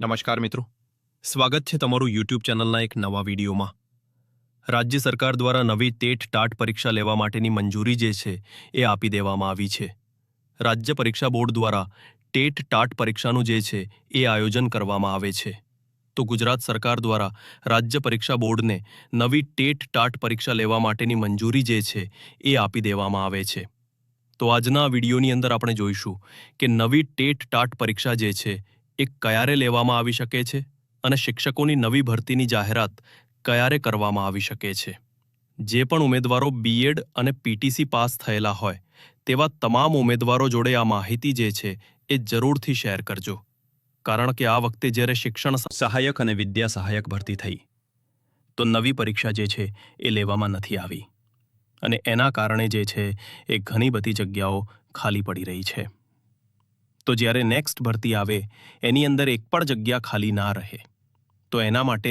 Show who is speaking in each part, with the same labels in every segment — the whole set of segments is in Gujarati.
Speaker 1: નમસ્કાર મિત્રો, સ્વાગત છે તમારું યુટ્યુબ ચેનલના એક નવા વિડીયોમાં. રાજ્ય સરકાર દ્વારા નવી ટેટ ટાટ પરીક્ષા લેવા માટેની મંજૂરી જે છે એ આપી દેવામાં આવી છે. રાજ્ય પરીક્ષા બોર્ડ દ્વારા ટેટ ટાટ પરીક્ષાનું જે છે એ આયોજન કરવામાં આવે છે. તો ગુજરાત સરકાર દ્વારા રાજ્ય પરીક્ષા બોર્ડને નવી ટેટ ટાટ પરીક્ષા લેવા માટેની મંજૂરી જે છે એ આપી દેવામાં આવે છે. તો આજના વિડીયોની અંદર આપણે જોઈશું કે નવી ટેટ ટાટ પરીક્ષા જે છે એ ક્યારે લેવામાં આવી શકે છે અને શિક્ષકોની નવી ભરતીની જાહેરાત ક્યારે કરવામાં આવી શકે છે. જે પણ ઉમેદવારો બીએડ અને પીટીસી પાસ થયેલા હોય તેવા તમામ ઉમેદવારો જોડે આ માહિતી જે છે એ જરૂરથી શેર કરજો, કારણ કે આ વખતે જ્યારે શિક્ષણ સહાયક અને વિદ્યા સહાયક ભરતી થઈ તો નવી પરીક્ષા જે છે એ લેવામાં નથી આવી અને એના કારણે જે છે એ ઘણી બધી જગ્યાઓ ખાલી પડી રહી છે. તો જ્યારે નેક્સ્ટ ભરતી આવે એની અંદર એક પણ જગ્યા ખાલી ના રહે તો એના માટે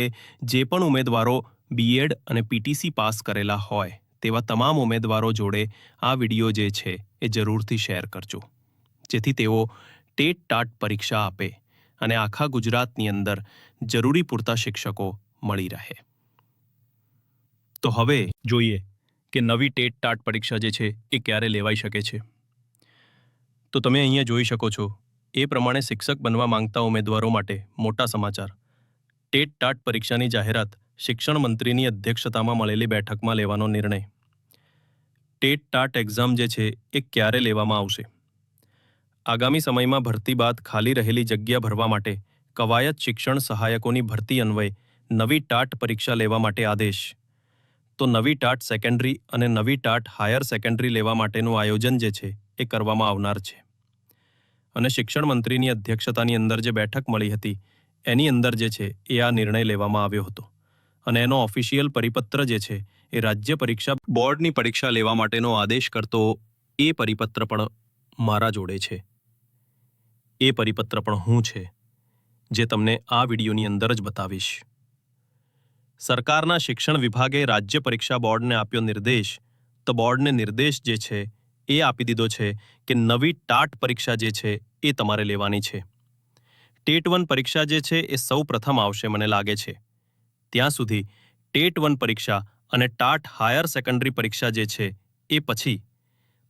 Speaker 1: જે પણ ઉમેદવારો બીએડ અને પીટીસી પાસ કરેલા હોય તેવા તમામ ઉમેદવારો જોડે આ વિડીયો જે છે એ જરૂરથી શેર કરજો, જેથી તેઓ ટેટ ટાટ પરીક્ષા આપે અને આખા ગુજરાતની અંદર જરૂરી પૂરતા શિક્ષકો મળી રહે. તો હવે જોઈએ કે નવી ટેટ ટાટ પરીક્ષા જે છે એ ક્યારે લેવાઈ શકે છે. તો તમે અહીંયા જોઈ શકો છો એ પ્રમાણે શિક્ષક બનવા માંગતા ઉમેદવારો માટે મોટા સમાચાર. ટેટ ટાટ પરીક્ષાની જાહેરાત શિક્ષણ મંત્રીની અધ્યક્ષતામાં મળેલી બેઠકમાં લેવાનો નિર્ણય. ટેટ ટાટ એક્ઝામ જે છે એ ક્યારે લેવામાં આવશે? આગામી સમયમાં ભરતી બાદ ખાલી રહેલી જગ્યા ભરવા માટે કવાયત શિક્ષણ સહાયકોની ભરતી અન્વયે નવી ટાટ પરીક્ષા લેવા માટે આદેશ. તો નવી ટાટ સેકન્ડરી અને નવી ટાટ હાયર સેકન્ડરી લેવા માટેનું આયોજન જે છે એ કરવામાં આવનાર છે. અને શિક્ષણ મંત્રીની અધ્યક્ષતાની અંદર જે બેઠક મળી હતી એની અંદર જે છે એ આ નિર્ણય લેવામાં આવ્યો હતો અને એનો ઓફિશિયલ પરિપત્ર જે છે એ રાજ્ય પરીક્ષા બોર્ડની પરીક્ષા લેવા માટેનો આદેશ કરતો એ પરિપત્ર પણ મારા જોડે છે. એ પરિપત્ર પણ હું છે જે તમને આ વિડીયોની અંદર જ બતાવીશ. સરકારના શિક્ષણ વિભાગે રાજ્ય પરીક્ષા બોર્ડને આપ્યો નિર્દેશ. તો બોર્ડને નિર્દેશ જે છે એ આપી દીધો છે કે નવી ટાટ પરીક્ષા જે છે એ તમારે લેવાની છે. ટેટ 1 પરીક્ષા જે છે એ સૌ પ્રથમ આવશે મને લાગે છે. ત્યાં સુધી ટેટ 1 પરીક્ષા અને ટાટ હાયર સેકન્ડરી પરીક્ષા જે છે એ પછી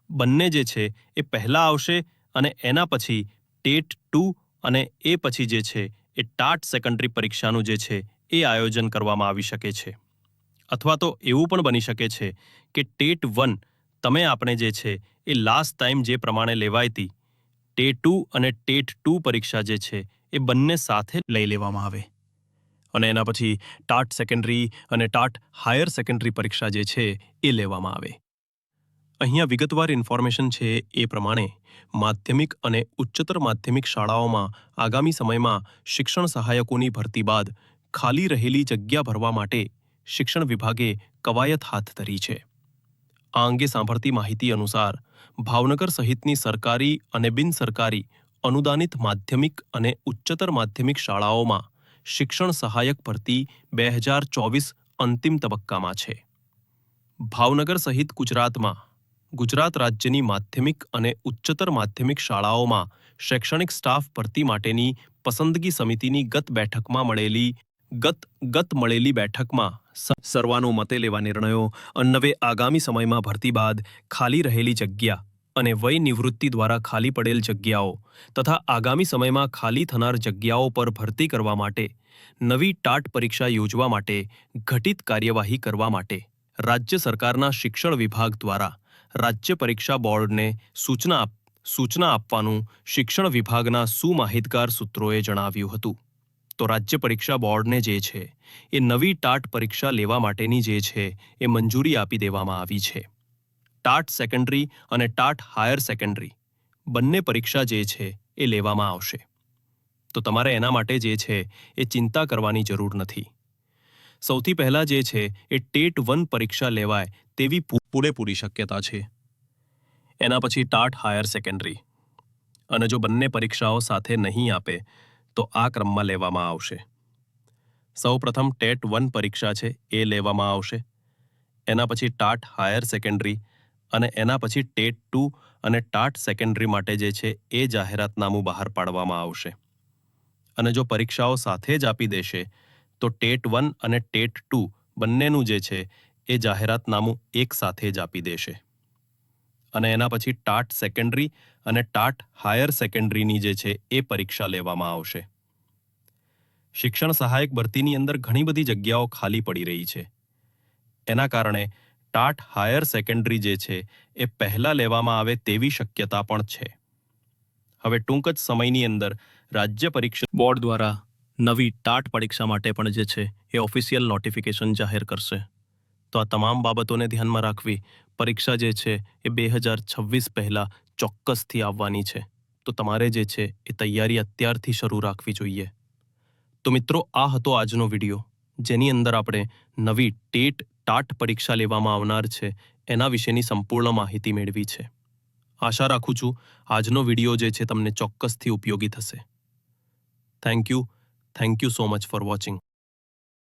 Speaker 1: બંને જે છે એ પહેલાં આવશે અને એના પછી ટેટ 2 અને એ પછી જે છે એ ટાટ સેકન્ડરી પરીક્ષાનું જે છે એ આયોજન કરવામાં આવી શકે છે. અથવા તો એવું પણ બની શકે છે કે ટેટ 1 તમે આપણે જે છે એ લાસ્ટ ટાઈમ જે પ્રમાણે લેવાઈ હતી ટેટ 2 અને ટેટ 2 પરીક્ષા જે છે એ બંને સાથે લઈ લેવામાં આવે અને એના પછી ટાટ સેકન્ડરી અને ટાટ હાયર સેકન્ડરી પરીક્ષા જે છે એ લેવામાં આવે. અહીંયા વિગતવાર ઇન્ફોર્મેશન છે એ પ્રમાણે માધ્યમિક અને ઉચ્ચતર માધ્યમિક શાળાઓમાં આગામી સમયમાં શિક્ષણ સહાયકોની ભરતી બાદ ખાલી રહેલી જગ્યા ભરવા માટે શિક્ષણ વિભાગે કવાયત હાથ ધરી છે. આ અંગે સાંભળતી માહિતી અનુસાર ભાવનગર સહિતની સરકારી અને બિનસરકારી અનુદાનિત માધ્યમિક અને ઉચ્ચતર માધ્યમિક શાળાઓમાં શિક્ષણ સહાયક ભરતી 2024 અંતિમ તબક્કામાં છે. ભાવનગર સહિત ગુજરાતમાં ગુજરાત રાજ્યની માધ્યમિક અને ઉચ્ચતર માધ્યમિક શાળાઓમાં શૈક્ષણિક સ્ટાફ ભરતી માટેની પસંદગી સમિતિની ગત મળેલી બેઠકમાં સર્વાનુમતે લેવા નિર્ણયો અન્વયે આગામી સમયમાં ભરતી બાદ ખાલી રહેલી જગ્યા અને વય નિવૃત્તિ દ્વારા ખાલી પડેલ જગ્યાઓ તથા આગામી સમયમાં ખાલી થનાર જગ્યાઓ પર ભરતી કરવા માટે નવી ટાટ પરીક્ષા યોજવા માટે ઘટિત કાર્યવાહી કરવા માટે રાજ્ય સરકારના શિક્ષણ વિભાગ દ્વારા રાજ્ય પરીક્ષા બોર્ડને સૂચના આપવાનું શિક્ષણ વિભાગના સુમાહિતગાર સૂત્રોએ જણાવ્યું હતું. તો રાજ્ય પરીક્ષા બોર્ડને જે છે એ નવી ટાટ પરીક્ષા લેવા માટેની જે છે એ મંજૂરી આપી દેવામાં આવી છે. ટાટ સેકન્ડરી અને ટાટ હાયર સેકન્ડરી બંને પરીક્ષા જે છે એ લેવામાં આવશે. તો તમારે એના માટે જે છે એ ચિંતા કરવાની જરૂર નથી. સૌથી પહેલાં જે છે એ ટેટ 1 પરીક્ષા લેવાય તેવી પૂરેપૂરી શક્યતા છે. એના પછી ટાટ હાયર સેકન્ડરી અને જો બંને પરીક્ષાઓ સાથે નહીં આપે તો આ ક્રમમાં લેવામાં આવશે. સૌપ્રથમ ટેટ 1 પરીક્ષા છે એ લેવામાં આવશે. એના પછી ટાટ હાયર સેકન્ડરી અને એના પછી ટેટ 2 અને ટાટ સેકન્ડરી માટે જે છે એ જાહેરાતનામું બહાર પાડવામાં આવશે. અને જો પરીક્ષાઓ સાથે જ આપી દેશે તો ટેટ 1 અને ટેટ 2 બંનેનું જે છે એ જાહેરાતનામું એક સાથે જ આપી દેશે અને એના પછી ટાટ સેકન્ડરી અને ટાટ હાયર સેકન્ડરીની જે છે એ પરીક્ષા લેવામાં આવશે. શિક્ષણ સહાયક ભરતીની અંદર ઘણી બધી જગ્યાઓ ખાલી પડી રહી છે. એના કારણે ટાટ હાયર સેકન્ડરી જે છે એ પહેલા લેવામાં આવે તેવી શક્યતા પણ છે. હવે ટૂંક જ સમયની અંદર રાજ્ય પરીક્ષા બોર્ડ દ્વારા નવી ટાટ પરીક્ષા માટે પણ જે છે એ ઓફિશિયલ નોટિફિકેશન જાહેર કરશે. તો આ તમામ બાબતોને ધ્યાનમાં રાખવી પરીક્ષા જે છે એ 2026 પહેલા ચોક્કસથી આવવાની છે. તો તમારે જે છે એ તૈયારી અત્યારથી શરૂ રાખવી જોઈએ. તો મિત્રો, આ હતો આજનો વિડીયો, જેની અંદર આપણે નવી ટાટ પરીક્ષા લેવામાં આવનાર છે એના વિશેની સંપૂર્ણ માહિતી મેળવી છે. આશા રાખું છું આજનો વિડીયો જે છે તમને ચોક્કસથી ઉપયોગી થશે. Thank you so much for watching.